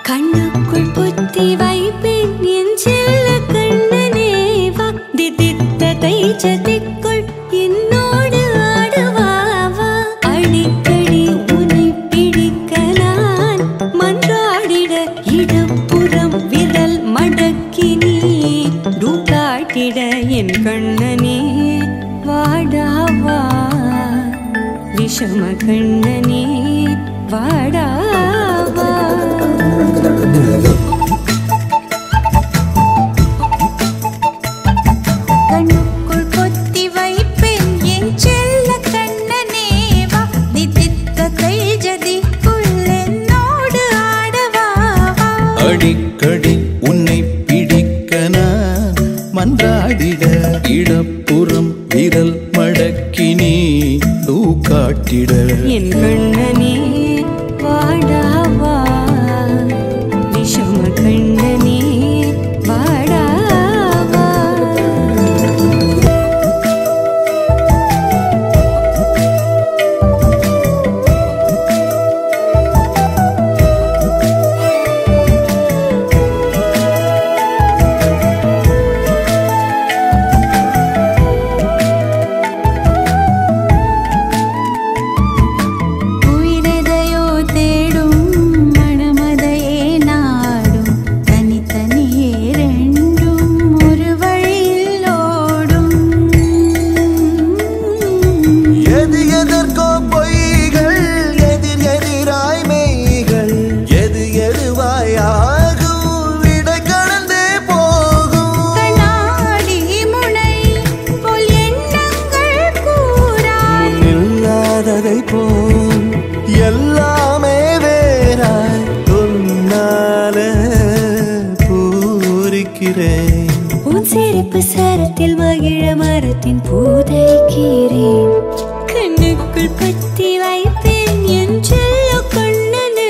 கண்ணுக்குள் புத்தி வைப்பேன் என் செல்ல கண்ணனே வா திதித்த தைச்சதிக்குள் என்னோடு ஆடுவாவா அடிக்கடி உன்னை பிடிக்க நான் மன்றாடிட இடப்புறம் விரல் மடக்கி நீ காட்டிட என் கண்ணனே வாடாவா விஷம கண்ணனே வாடாவா கண்ணுக்குள் பொத்தி வைப்பேன் என் செல்ல கண்ணனே வா திதித்த தைஜதிக்குள் என்னோடு ஆடவா அடிக்கடி உன்னை பிடிக்க நான் மன்றாடிட இடப்புறம் விரல் மடக்கி நீ காட்டிட என் கண்ணனே வாடாவா விஷம கண்ணனே வாடாவா எல்லாமே வேறாய் உன்னால பூரிக்கிறேன் உன் சிரிப்பு சரத்தில் மகிழ மரத்தின் பூதைக்கிறேன் கண்ணுக்குள் பத்தி வைப்பேன் என் செல்ல கண்ணனே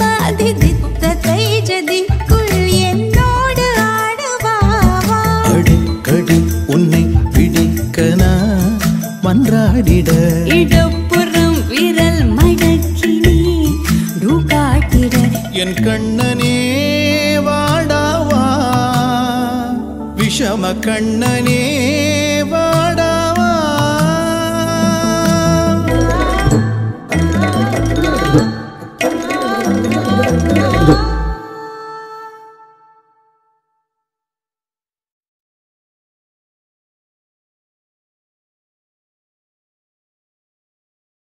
வாதி தித்த தைஜதிக்குள் என்னோடு ஆடவாவா அடிக்கடி உன்னை பிடிக்க நான் மன்றாடிட இடப்புறம் விரல் மடக்கி நீ காட்டிட என் கண்ணனே வாடாவா விஷம கண்ணனே